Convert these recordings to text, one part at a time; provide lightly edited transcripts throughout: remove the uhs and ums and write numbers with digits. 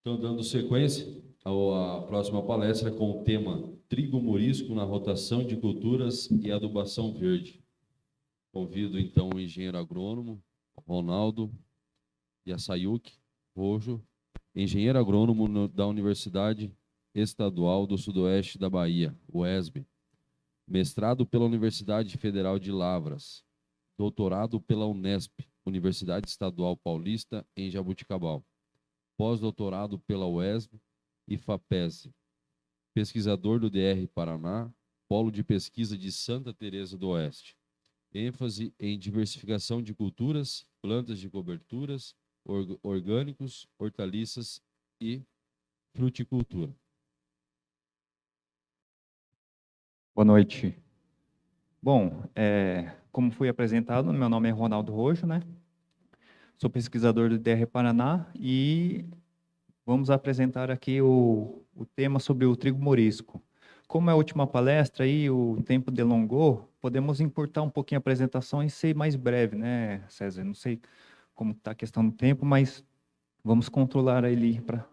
Então, dando sequência à próxima palestra com o tema Trigo Morisco na rotação de culturas e adubação verde. Convido, então, o engenheiro agrônomo Ronaldo Yasayuki Rojo, engenheiro agrônomo da Universidade Estadual do Sudoeste da Bahia, UESB, mestrado pela Universidade Federal de Lavras, doutorado pela Unesp, Universidade Estadual Paulista, em Jabuticabal, pós-doutorado pela UESB e FAPESB, pesquisador do DR Paraná, Polo de Pesquisa de Santa Teresa do Oeste, ênfase em diversificação de culturas, plantas de coberturas, orgânicos, hortaliças e fruticultura. Boa noite. Bom, como foi apresentado, meu nome é Ronaldo Rojo, né? Sou pesquisador do DR Paraná e vamos apresentar aqui o tema sobre o trigo morisco. Como é a última palestra e o tempo delongou, podemos encurtar um pouquinho a apresentação e ser mais breve, né, César? Não sei como está a questão do tempo, mas vamos controlar ele para...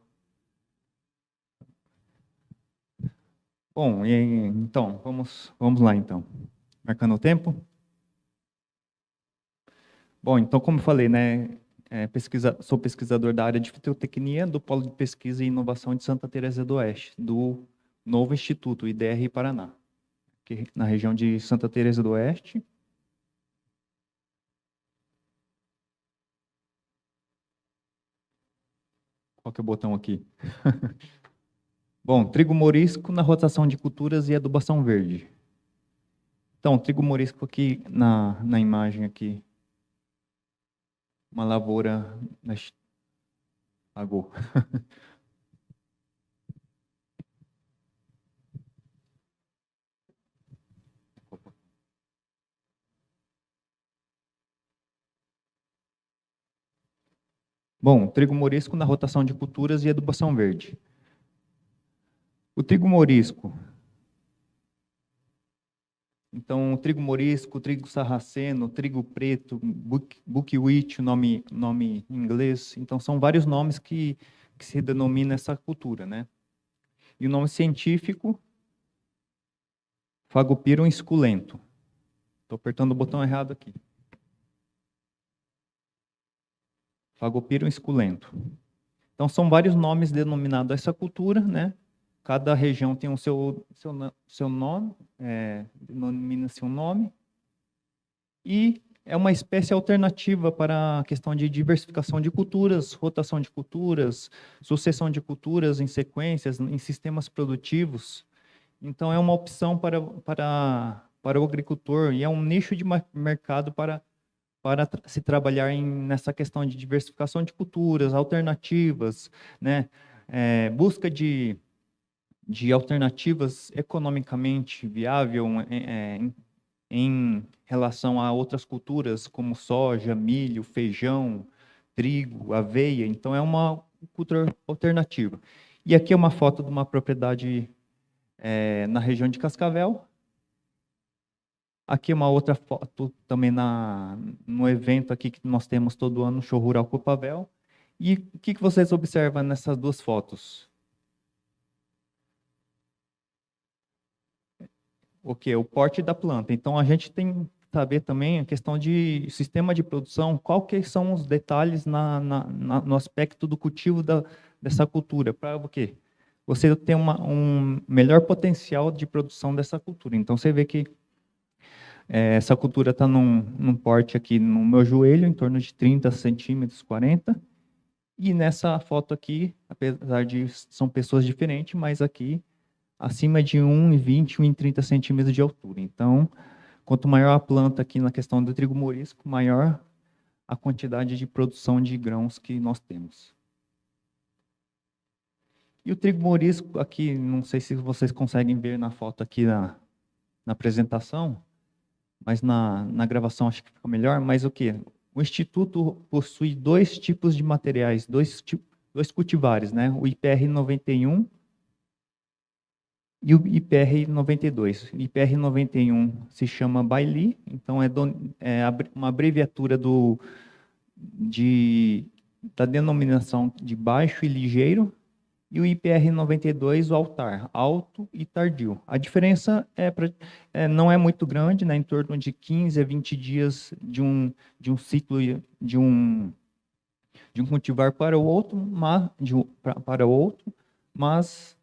Bom, então, vamos lá, então. Marcando o tempo? Bom, então, como eu falei, né, sou pesquisador da área de fitotecnia do Polo de Pesquisa e Inovação de Santa Teresa do Oeste, do novo Instituto, IDR Paraná, aqui na região de Santa Teresa do Oeste. Qual que é o botão aqui? Bom, trigo morisco na rotação de culturas e adubação verde. Então, trigo morisco aqui na imagem aqui, uma lavoura agô. Bom, trigo morisco na rotação de culturas e adubação verde. O trigo morisco. Então, o trigo morisco, o trigo sarraceno, o trigo preto, buckwheat, o nome em inglês. Então, são vários nomes que se denomina essa cultura, né? E o nome científico, Fagopirum esculento. Estou apertando o botão errado aqui. Fagopirum esculento. Então, são vários nomes denominados a essa cultura, né? Cada região tem o seu nome, denomina-se um nome. E é uma espécie alternativa para a questão de diversificação de culturas, rotação de culturas, sucessão de culturas em sequências, em sistemas produtivos. Então, é uma opção para o agricultor e é um nicho de mercado para se trabalhar nessa questão de diversificação de culturas, alternativas, né? Busca de alternativas economicamente viável em relação a outras culturas, como soja, milho, feijão, trigo, aveia. Então, é uma cultura alternativa. E aqui é uma foto de uma propriedade na região de Cascavel. Aqui é uma outra foto também no evento aqui que nós temos todo ano, Show Rural Copavel. E o que vocês observam nessas duas fotos? O que? O porte da planta. Então, a gente tem que saber também a questão de sistema de produção, qual que são os detalhes no aspecto do cultivo dessa cultura, para o quê? Você ter um melhor potencial de produção dessa cultura. Então, você vê que essa cultura está num porte aqui no meu joelho, em torno de 30 centímetros, 40. E nessa foto aqui, apesar de são pessoas diferentes, mas aqui acima de 1,20, 1,30 centímetros de altura. Então, quanto maior a planta aqui na questão do trigo morisco, maior a quantidade de produção de grãos que nós temos. E o trigo morisco aqui, não sei se vocês conseguem ver na foto aqui na apresentação, mas na gravação acho que fica melhor, mas o quê? O Instituto possui dois tipos de materiais, dois cultivares, né? O IPR 91 e o IPR 92. O IPR 91 se chama Baili, então é uma abreviatura de da denominação de baixo e ligeiro, e o IPR 92, o altar, alto e tardio. A diferença não é muito grande, né, em torno de 15 a 20 dias de um ciclo de um cultivar para o outro, mas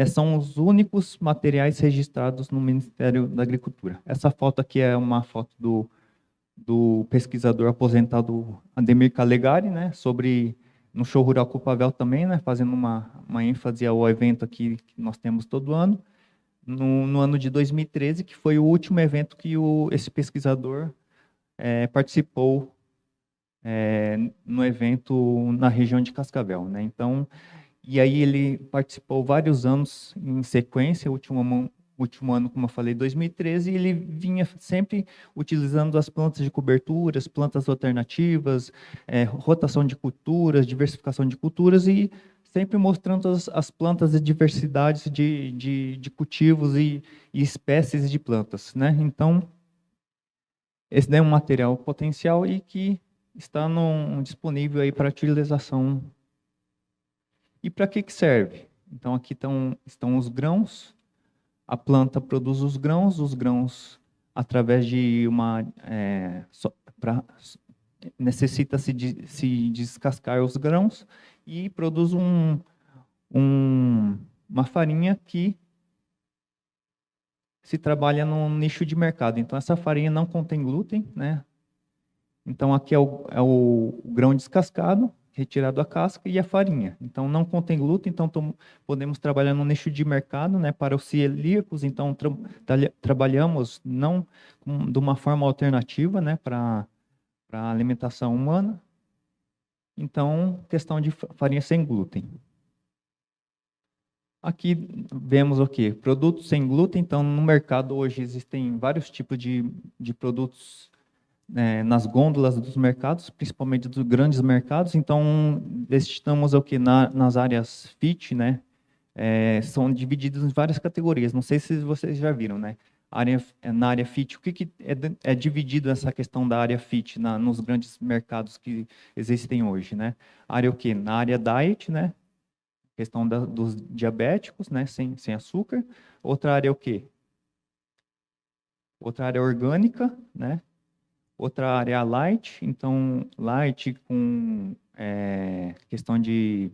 são os únicos materiais registrados no Ministério da Agricultura. Essa foto aqui é uma foto do pesquisador aposentado Ademir Calegari, né, no show rural Copavel também, né, fazendo uma ênfase ao evento aqui que nós temos todo ano, no ano de 2013, que foi o último evento que esse pesquisador participou no evento na região de Cascavel, né? Então, e aí ele participou vários anos em sequência, o último ano, como eu falei, 2013, e ele vinha sempre utilizando as plantas de coberturas, plantas alternativas, rotação de culturas, diversificação de culturas, e sempre mostrando as plantas e diversidades de cultivos e espécies de plantas, né? Então, esse é um material potencial e que está disponível aí para utilização. E para que serve? Então, aqui estão os grãos. A planta produz os grãos, através de necessita-se se descascar os grãos e produz uma farinha que se trabalha no nicho de mercado. Então, essa farinha não contém glúten, né? Então, aqui é o grão descascado, retirado a casca, e a farinha. Então, não contém glúten, então podemos trabalhar no nicho de mercado, né, para os celíacos. Então, trabalhamos não de uma forma alternativa, né, para a alimentação humana. Então, questão de farinha sem glúten. Aqui vemos o quê? Produtos sem glúten. Então, no mercado hoje existem vários tipos de produtos nas gôndolas dos mercados, principalmente dos grandes mercados. Então, estamos o que nas áreas FIT, né? São divididos em várias categorias. Não sei se vocês já viram, né? Na área FIT, o que é dividido essa questão da área FIT nos grandes mercados que existem hoje, né? Área o quê? Na área diet, né? Questão dos diabéticos, né? Sem açúcar. Outra área é o quê? Outra área orgânica, né? Outra área é light, então light com questão de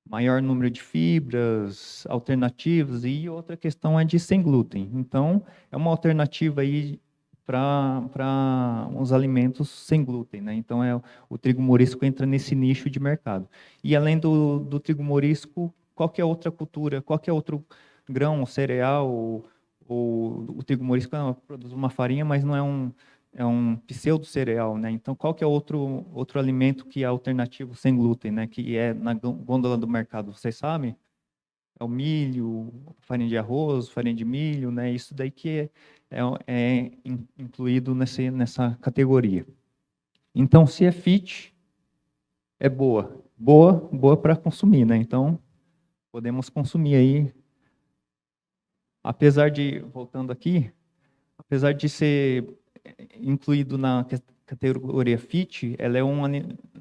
maior número de fibras, alternativas, e outra questão é de sem glúten. Então, é uma alternativa aí para os alimentos sem glúten, né? Então, o trigo morisco entra nesse nicho de mercado. E além do trigo morisco, qualquer outra cultura, qualquer outro grão, cereal, ou o trigo morisco produz uma farinha, mas não é um pseudo-cereal, né? Então, qual que é outro alimento que é alternativo sem glúten, né? Que é na gôndola do mercado, vocês sabem? É o milho, farinha de arroz, farinha de milho, né? Isso daí que é incluído nessa categoria. Então, se é fit, é boa. Boa para consumir, né? Então, podemos consumir aí. Voltando aqui, apesar de ser incluído na categoria FIT, ela é um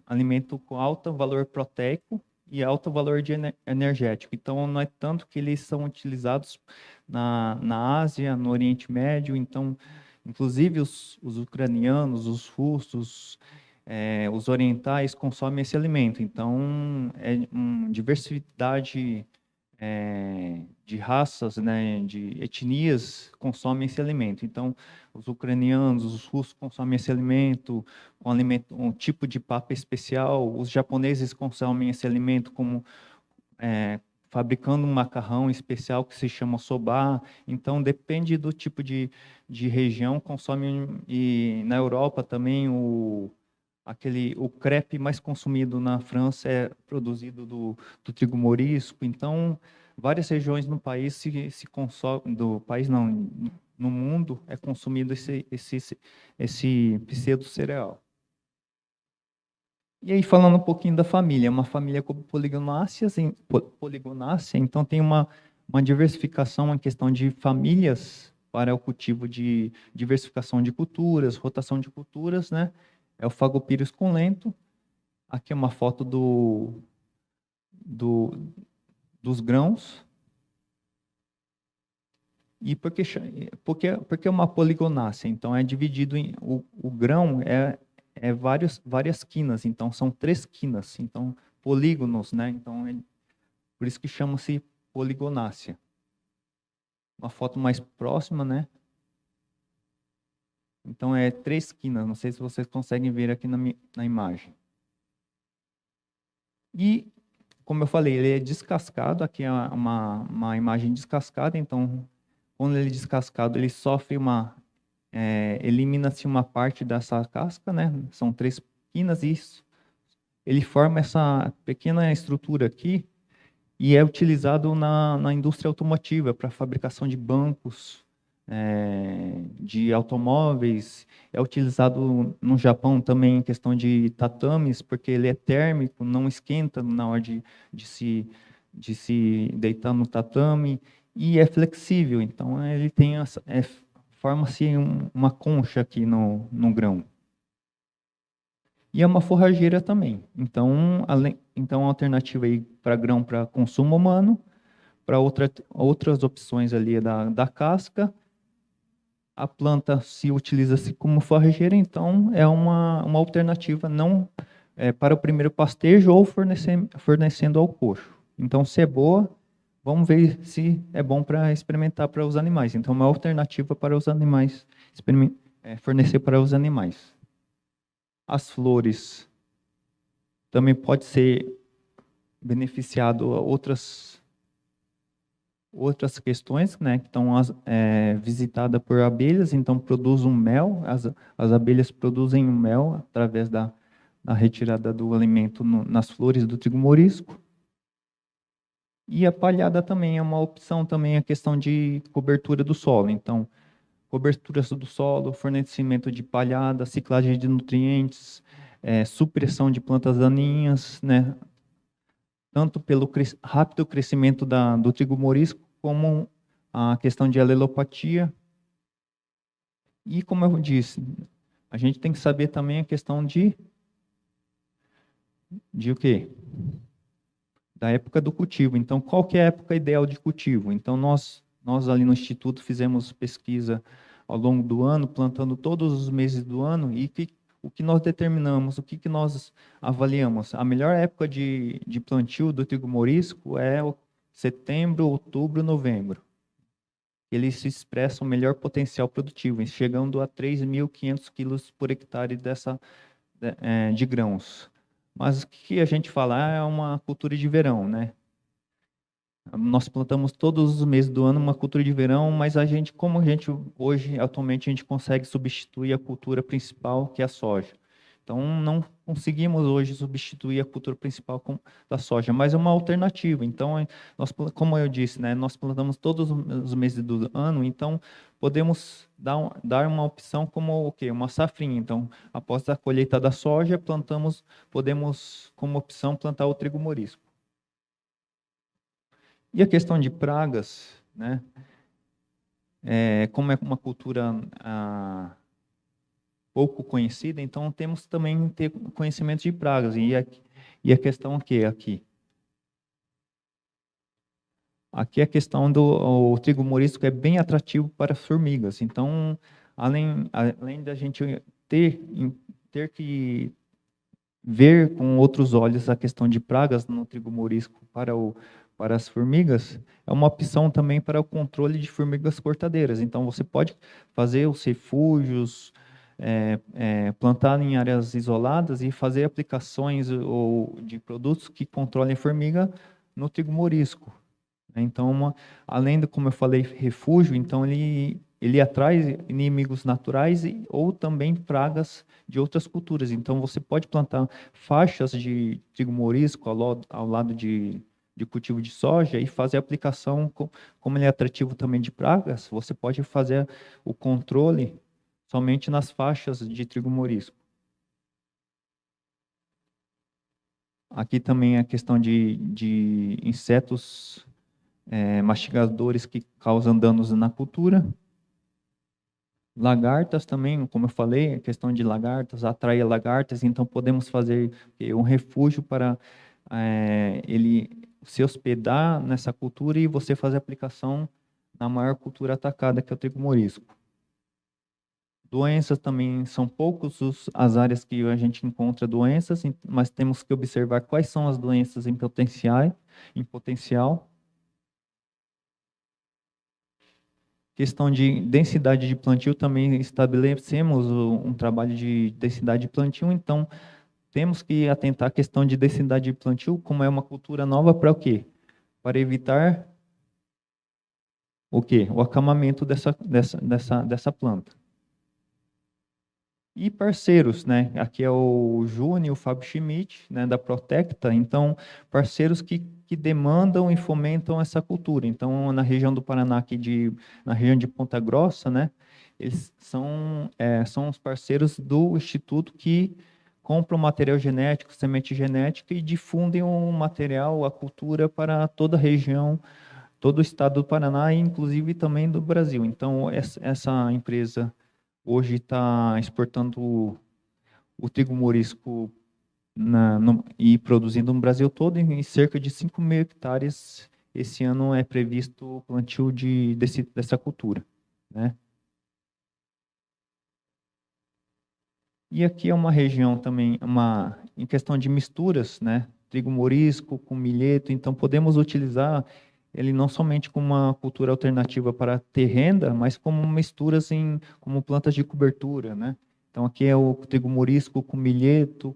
alimento com alto valor proteico e alto valor energético. Então, não é tanto que eles são utilizados na Ásia, no Oriente Médio. Então, inclusive os ucranianos, os russos, os orientais consomem esse alimento. Então, é uma diversidade de raças, né, de etnias consomem esse alimento. Então, os ucranianos, os russos consomem esse alimento, um tipo de papa especial. Os japoneses consomem esse alimento como fabricando um macarrão especial que se chama soba. Então, depende do tipo de região, consome. E na Europa também o crepe mais consumido na França é produzido do trigo morisco. Então, várias regiões no país se consome, do país não, no mundo é consumido esse pseudo-cereal. E aí, falando um pouquinho da família, uma família poligonácea, então tem uma diversificação em questão de famílias para o cultivo de diversificação de culturas, rotação de culturas, né? É o Phagopyrus conlento. Aqui é uma foto dos grãos. E porque é uma poligonácea, então é dividido em o grão é várias quinas, então são 3 quinas, então polígonos, né? Então por isso que chama-se poligonácea. Uma foto mais próxima, né? Então é 3 quinas, não sei se vocês conseguem ver aqui na imagem. E como eu falei, ele é descascado, aqui é uma imagem descascada, então quando ele é descascado, ele sofre elimina-se uma parte dessa casca, né? São 3 quinas, isso. Ele forma essa pequena estrutura aqui e é utilizado na indústria automotiva para fabricação de bancos, de automóveis. É utilizado no Japão também em questão de tatames, porque ele é térmico, não esquenta na hora de se deitar no tatame e é flexível. Então ele tem forma-se uma concha aqui no grão. E é uma forrageira também. Então, então a alternativa aí para grão para consumo humano, para outras opções ali da casca. A planta se utiliza-se como forrageira, então é uma alternativa não para o primeiro pastejo ou fornecendo ao coxo. Então, se é boa, vamos ver se é bom para experimentar para os animais. Então, é uma alternativa para os animais, fornecer para os animais. As flores também pode ser beneficiado a outras questões, né, que estão visitadas por abelhas, então produz um mel, as abelhas produzem um mel através da retirada do alimento nas flores do trigo morisco. E a palhada também é uma opção, também a questão de cobertura do solo, então cobertura do solo, fornecimento de palhada, ciclagem de nutrientes, supressão de plantas daninhas, né, tanto pelo rápido crescimento do trigo morisco, como a questão de alelopatia. E, como eu disse, a gente tem que saber também a questão de o quê? Da época do cultivo. Então, qual que é a época ideal de cultivo? Então, nós ali no Instituto fizemos pesquisa ao longo do ano, plantando todos os meses do ano, e o que nós determinamos, o que nós avaliamos? A melhor época de plantio do trigo morisco é setembro, outubro, novembro. Eles se expressam o melhor potencial produtivo, chegando a 3.500 quilos por hectare de grãos. Mas o que a gente fala é uma cultura de verão, né? Nós plantamos todos os meses do ano uma cultura de verão, mas como a gente hoje, atualmente, a gente consegue substituir a cultura principal, que é a soja. Então, não conseguimos hoje substituir a cultura principal da soja, mas é uma alternativa. Então, como eu disse, né, nós plantamos todos os meses do ano, então podemos dar uma opção como o quê? Uma safrinha. Então, após a colheita da soja, podemos, como opção, plantar o trigo morisco. E a questão de pragas, né? Como é uma cultura pouco conhecida, então temos também que ter conhecimento de pragas. E a questão aqui? Aqui a questão do trigo morisco é bem atrativo para formigas. Então, além da gente ter que ver com outros olhos a questão de pragas no trigo morisco para as formigas, é uma opção também para o controle de formigas cortadeiras. Então, você pode fazer os refúgios, plantar em áreas isoladas e fazer aplicações de produtos que controlem a formiga no trigo morisco. Então, além de, como eu falei, refúgio, então ele atrai inimigos naturais ou também pragas de outras culturas. Então, você pode plantar faixas de trigo morisco ao lado de cultivo de soja e fazer a aplicação, como ele é atrativo também de pragas, você pode fazer o controle somente nas faixas de trigo morisco. Aqui também a questão de insetos mastigadores que causam danos na cultura. Lagartas também, como eu falei, a questão de lagartas, atrair lagartas, então podemos fazer um refúgio para ele se hospedar nessa cultura e você fazer aplicação na maior cultura atacada, que é o trigo morisco. Doenças também são poucos as áreas que a gente encontra doenças, mas temos que observar quais são as doenças em potencial. Questão de densidade de plantio, também estabelecemos um trabalho de densidade de plantio, então temos que atentar à questão de densidade de plantio, como é uma cultura nova, para o quê? Para evitar o quê? O acamamento dessa planta. E parceiros, né? Aqui é o Júnior e o Fábio Schmidt, né, da Protecta. Então, parceiros que demandam e fomentam essa cultura. Então, na região do Paraná, na região de Ponta Grossa, né, eles são os parceiros do Instituto que compram material genético, semente genética e difundem o material, a cultura para toda a região, todo o estado do Paraná, e inclusive também do Brasil. Então, essa empresa hoje está exportando o trigo morisco e produzindo no Brasil todo em cerca de 5.000 hectares. Esse ano é previsto o plantio dessa cultura, né? E aqui é uma região também, em questão de misturas, né? Trigo morisco com milheto, então podemos utilizar ele não somente como uma cultura alternativa para ter renda, mas como misturas como plantas de cobertura, né? Então aqui é o trigo morisco com milheto,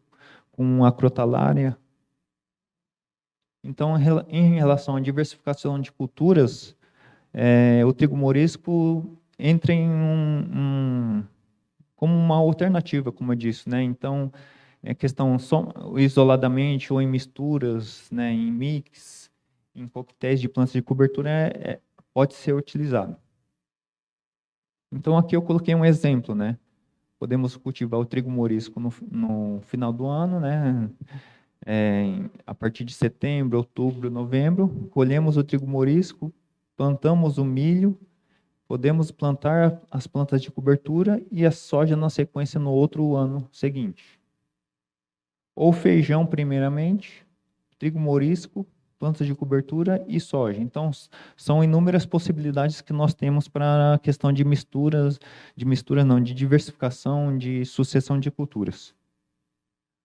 com a crotalária. Então, em relação à diversificação de culturas, o trigo morisco entra como uma alternativa, como eu disse, né? Então, é questão só isoladamente ou em misturas, né, em mix, em coquetéis de plantas de cobertura, pode ser utilizado. Então, aqui eu coloquei um exemplo, né? Podemos cultivar o trigo morisco no final do ano, né? A partir de setembro, outubro, novembro, colhemos o trigo morisco, plantamos o milho, podemos plantar as plantas de cobertura e a soja na sequência no outro ano seguinte. Ou feijão primeiramente, trigo morisco, plantas de cobertura e soja. Então, são inúmeras possibilidades que nós temos para a questão de de diversificação, de sucessão de culturas.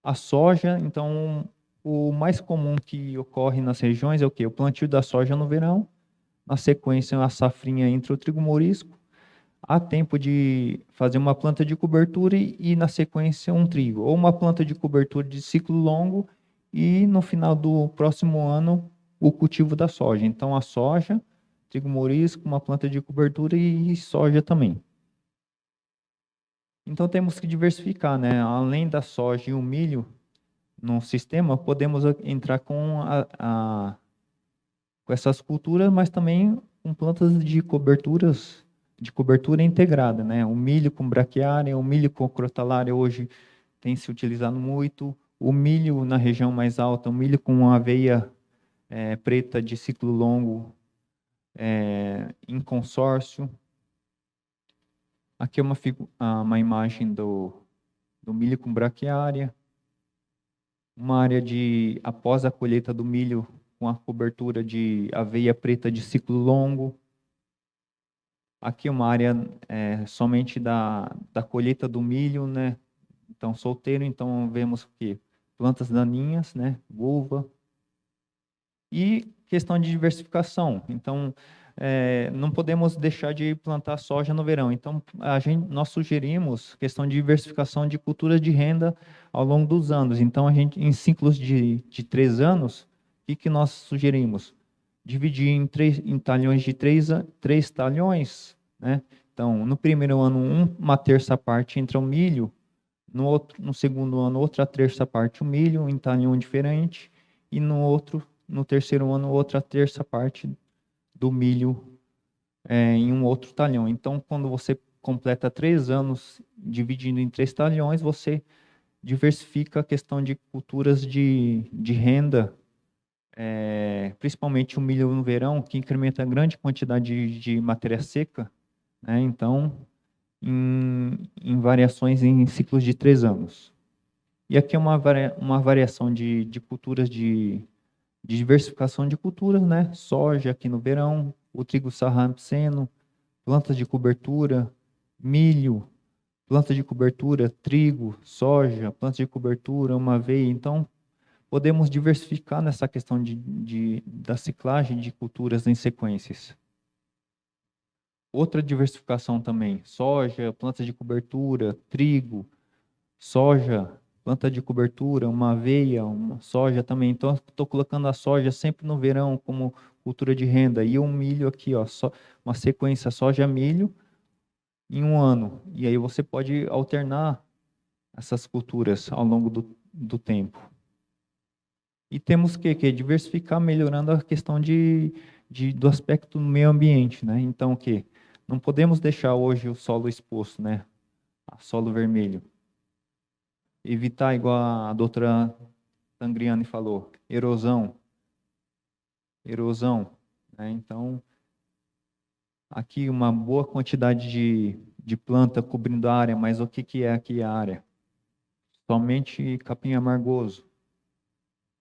A soja, então, o mais comum que ocorre nas regiões é o quê? O plantio da soja no verão, na sequência a safrinha entre o trigo morisco, há tempo de fazer uma planta de cobertura e na sequência um trigo, ou uma planta de cobertura de ciclo longo e no final do próximo ano o cultivo da soja. Então a soja, trigo morisco, uma planta de cobertura e soja também. Então temos que diversificar, né? Além da soja e o milho no sistema, podemos entrar com essas culturas, mas também com plantas de cobertura integrada, né? O milho com braquiária, o milho com crotalária hoje tem se utilizado muito, o milho na região mais alta, o milho com aveia preta de ciclo longo em consórcio. Aqui é uma imagem do milho com braquiária, uma área após a colheita do milho com a cobertura de aveia preta de ciclo longo. Aqui uma área somente da colheita do milho, né? Então, solteiro, então vemos que plantas daninhas, né? Uva. E questão de diversificação. Então, não podemos deixar de plantar soja no verão. Então, nós sugerimos questão de diversificação de culturas de renda ao longo dos anos. Então, em ciclos de 3 anos, o que nós sugerimos? Dividir em talhões de 3 talhões, né? Então, no primeiro ano, uma terça parte entra o milho, no segundo ano, outra terça parte o milho, em talhão diferente, e no terceiro ano, outra terça parte do milho em um outro talhão. Então, quando você completa 3 anos dividindo em 3 talhões, você diversifica a questão de culturas de renda, principalmente o milho no verão, que incrementa a grande quantidade de matéria seca, né? Então, em variações em ciclos de 3 anos. E aqui é uma variação de culturas de diversificação de culturas, né? Soja aqui no verão, o trigo sarraceno, plantas de cobertura, milho, planta de cobertura, trigo, soja, planta de cobertura, uma aveia. Então, podemos diversificar nessa questão da ciclagem de culturas em sequências. Outra diversificação também, soja, planta de cobertura, trigo, soja, planta de cobertura, uma aveia, uma soja também. Então, estou colocando a soja sempre no verão como cultura de renda. E o milho aqui, ó, uma sequência soja-milho em um ano. E aí você pode alternar essas culturas ao longo do tempo. E temos que diversificar, melhorando a questão do aspecto do meio ambiente, né? Então, não podemos deixar hoje o solo exposto, né? Solo vermelho. Evitar, igual a doutora Tangriani falou, erosão, né? Então, aqui uma boa quantidade de planta cobrindo a área, mas o que é aqui a área? Somente capim amargoso.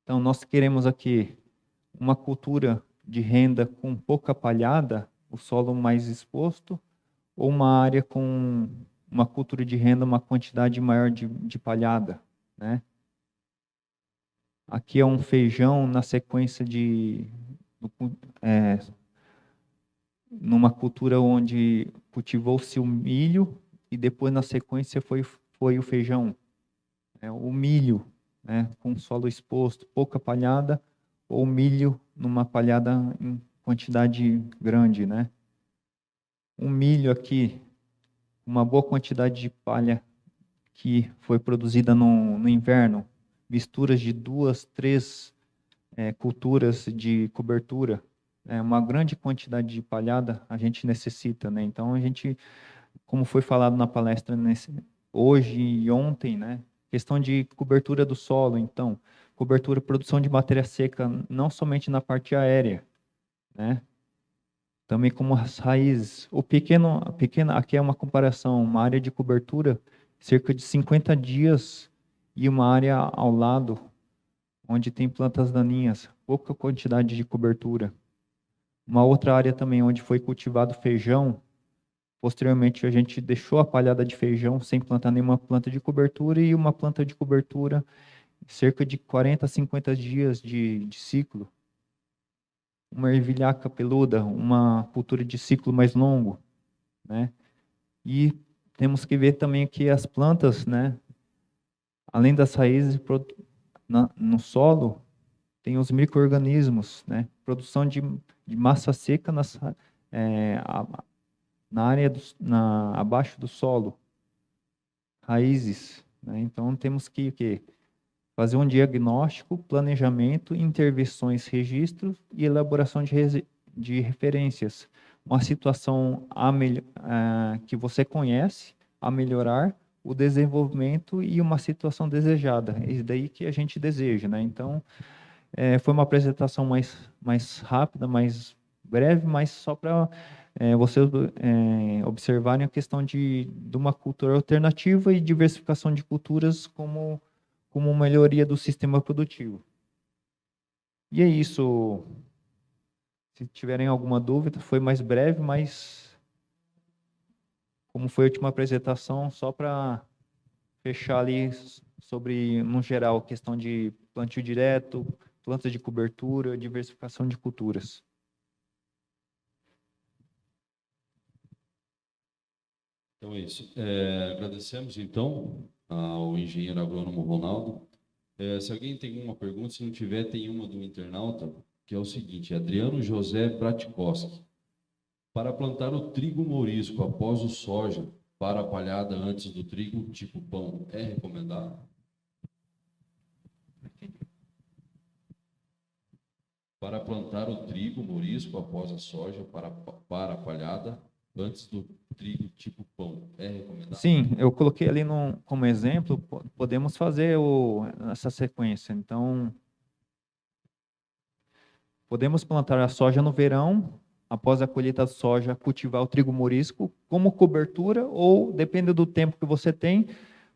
Então, nós queremos aqui uma cultura de renda com pouca palhada, o solo mais exposto, ou uma área com uma cultura de renda, uma quantidade maior de palhada, né? Aqui é um feijão na sequência numa cultura onde cultivou-se o milho e depois na sequência foi o feijão. O milho, né, com solo exposto, pouca palhada, ou milho numa palhada em quantidade grande, né? Um milho aqui, uma boa quantidade de palha que foi produzida no inverno, misturas de 2, 3 culturas de cobertura, uma grande quantidade de palhada a gente necessita, né? Então a gente, como foi falado na palestra hoje e ontem, né? Questão de cobertura do solo, então, cobertura, produção de matéria seca, não somente na parte aérea, né? Também como as raízes. A pequena, aqui é uma comparação, uma área de cobertura, cerca de 50 dias, e uma área ao lado, onde tem plantas daninhas, pouca quantidade de cobertura. Uma outra área também, onde foi cultivado feijão, posteriormente a gente deixou a palhada de feijão sem plantar nenhuma planta de cobertura, e uma planta de cobertura, cerca de 40 a 50 dias de ciclo. Uma ervilhaca peluda, uma cultura de ciclo mais longo, né? E temos que ver também que as plantas, né, além das raízes no solo, tem os micro-organismos, né? Produção de massa seca na área abaixo do solo, raízes, né? Então temos que fazer um diagnóstico, planejamento, intervenções, registro e elaboração de referências. Uma situação que você conhece, a melhorar, o desenvolvimento e uma situação desejada. É isso daí que a gente deseja, né? Então, foi uma apresentação mais rápida, mais breve, mas só para vocês observarem a questão de uma cultura alternativa e diversificação de culturas como melhoria do sistema produtivo. E é isso. Se tiverem alguma dúvida, foi mais breve, mas como foi a última apresentação, só para fechar ali sobre, no geral, a questão de plantio direto, plantas de cobertura, diversificação de culturas. Então é isso. Agradecemos, então, ao engenheiro agrônomo Ronaldo. Se alguém tem alguma pergunta, se não tiver, tem uma do internauta, que é o seguinte: Adriano José Bratkowski. Para plantar o trigo mourisco após o soja, para a palhada antes do trigo, tipo pão, é recomendado? Para plantar o trigo mourisco após a soja, para a palhada antes do trigo tipo pão, é recomendado? Sim, eu coloquei ali como exemplo, podemos fazer essa sequência. Então, podemos plantar a soja no verão, após a colheita da soja, cultivar o trigo mourisco como cobertura ou, depende do tempo que você tem,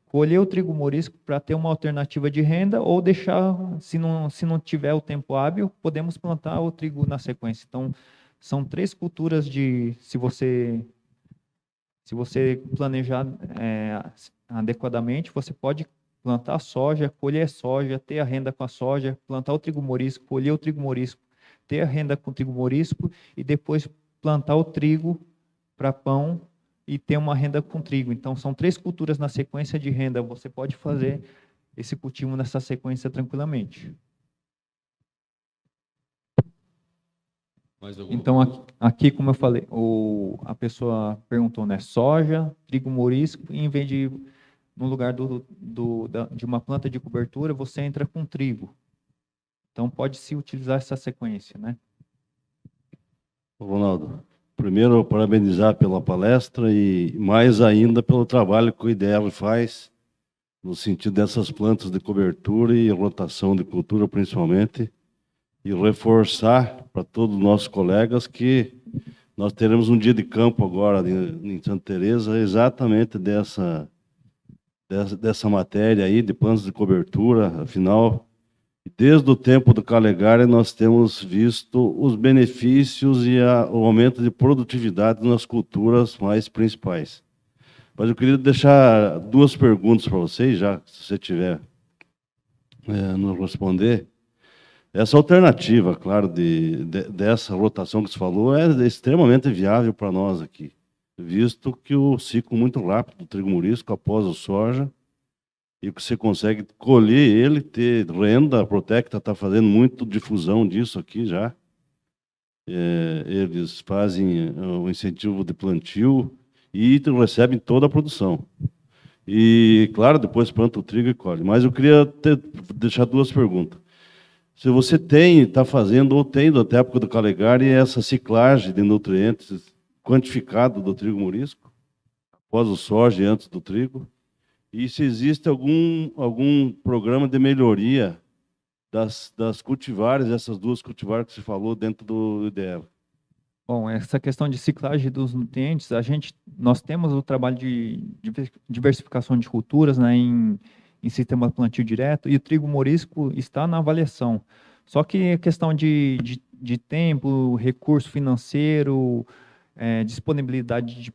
colher o trigo morisco para ter uma alternativa de renda ou deixar, se não tiver o tempo hábil, podemos plantar o trigo na sequência. Então, são 3 culturas se você planejar adequadamente, você pode plantar soja, colher soja, ter a renda com a soja, plantar o trigo morisco, colher o trigo morisco, ter a renda com o trigo morisco e depois plantar o trigo para pão e ter uma renda com trigo. Então, são 3 culturas na sequência de renda. Você pode fazer esse cultivo nessa sequência tranquilamente. Mais alguma Então, pergunta? aqui, como eu falei, a pessoa perguntou, né? Soja, trigo morisco, e em vez de, no lugar de uma planta de cobertura, você entra com trigo. Então, pode-se utilizar essa sequência, né? Ronaldo, primeiro parabenizar pela palestra e mais ainda pelo trabalho que o IDR faz no sentido dessas plantas de cobertura e rotação de cultura principalmente, e reforçar para todos os nossos colegas que nós teremos um dia de campo agora em Santa Teresa exatamente dessa matéria aí de plantas de cobertura. Afinal, desde o tempo do Calegari, nós temos visto os benefícios e o aumento de produtividade nas culturas mais principais. Mas eu queria deixar 2 perguntas para vocês, já se você tiver nos responder. Essa alternativa, claro, dessa rotação que você falou, é extremamente viável para nós aqui, visto que o ciclo muito rápido do trigo morisco após a soja, e que você consegue colher ele, ter renda. A Protecta está fazendo muito difusão disso aqui já. Eles fazem o incentivo de plantio e recebem toda a produção. E, claro, depois planta o trigo e colhe. Mas eu queria deixar 2 perguntas. Se você está fazendo ou tem, até a época do Calegari, essa ciclagem de nutrientes quantificado do trigo morisco, após o soja e antes do trigo, e se existe algum programa de melhoria das cultivares, essas 2 cultivares que você falou dentro do IDEA. Bom, essa questão de ciclagem dos nutrientes, nós temos o trabalho de diversificação de culturas, né, em sistema plantio direto, e o trigo morisco está na avaliação. Só que a questão de tempo, recurso financeiro, disponibilidade de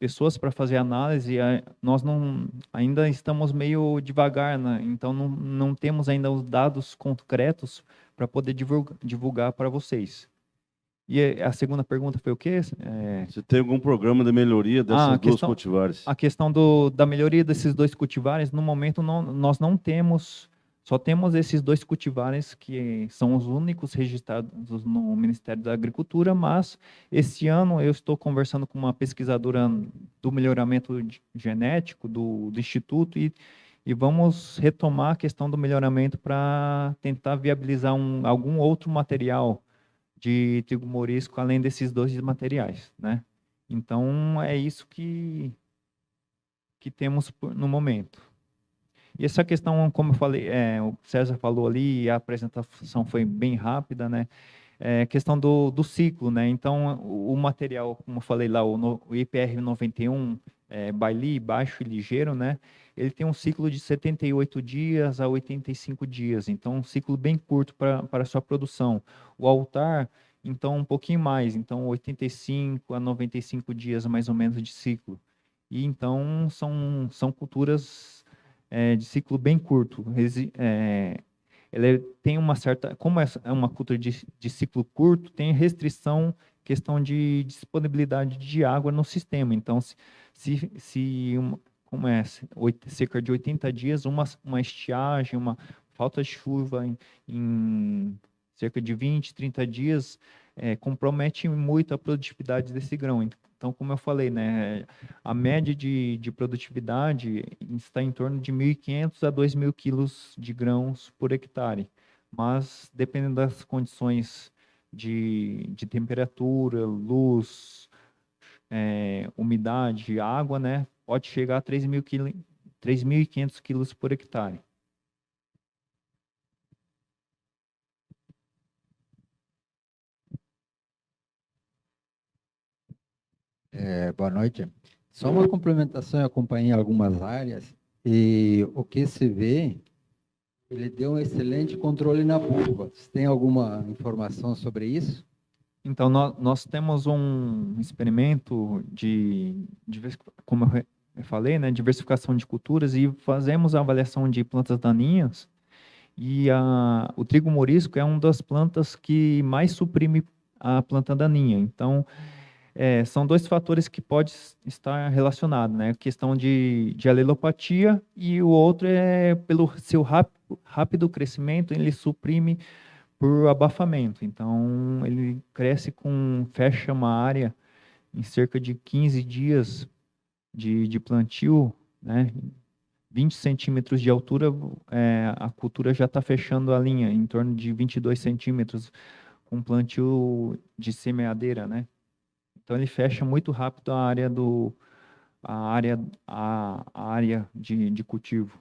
pessoas para fazer análise, nós ainda estamos meio devagar, né? Então não temos ainda os dados concretos para poder divulgar para vocês. E a segunda pergunta foi o quê? Você tem algum programa de melhoria dessas 2 cultivares? A questão da melhoria desses 2 cultivares, no momento nós não temos, só temos esses 2 cultivares que são os únicos registrados no Ministério da Agricultura, mas esse ano eu estou conversando com uma pesquisadora do melhoramento genético do Instituto e vamos retomar a questão do melhoramento para tentar viabilizar algum outro material de trigo morisco, além desses 2 materiais, né? Então, é isso que temos no momento. E essa questão, como eu falei, o César falou ali, e a apresentação foi bem rápida, né? Questão do ciclo, né? Então, o material, como eu falei lá, o IPR 91, Baili, baixo e ligeiro, né? Ele tem um ciclo de 78 dias a 85 dias, então um ciclo bem curto para a sua produção. O altar, então, um pouquinho mais, então 85 a 95 dias mais ou menos de ciclo. E então são culturas de ciclo bem curto. Ele tem uma certa, como é uma cultura de ciclo curto, tem restrição, questão de disponibilidade de água no sistema. Então, como é cerca de 80 dias, uma estiagem, uma falta de chuva em cerca de 20, 30 dias, compromete muito a produtividade desse grão. Então, como eu falei, né, a média de produtividade está em torno de 1.500 a 2.000 quilos de grãos por hectare. Mas, dependendo das condições de temperatura, luz, umidade, água, né, pode chegar a 3.500 quilos por hectare. Boa noite. Só uma complementação, eu acompanhei algumas áreas e o que se vê, ele deu um excelente controle na buva. Você tem alguma informação sobre isso? Então, nós temos um experimento como eu falei, né, diversificação de culturas e fazemos a avaliação de plantas daninhas e o trigo morisco é uma das plantas que mais suprime a planta daninha. Então, são dois fatores que podem estar relacionados, né? A questão de alelopatia e o outro é pelo seu rápido crescimento, ele suprime por abafamento. Então, ele fecha uma área em cerca de 15 dias de plantio, né? 20 centímetros de altura, a cultura já está fechando a linha, em torno de 22 centímetros, com plantio de semeadeira, né? Então, ele fecha muito rápido a área de cultivo.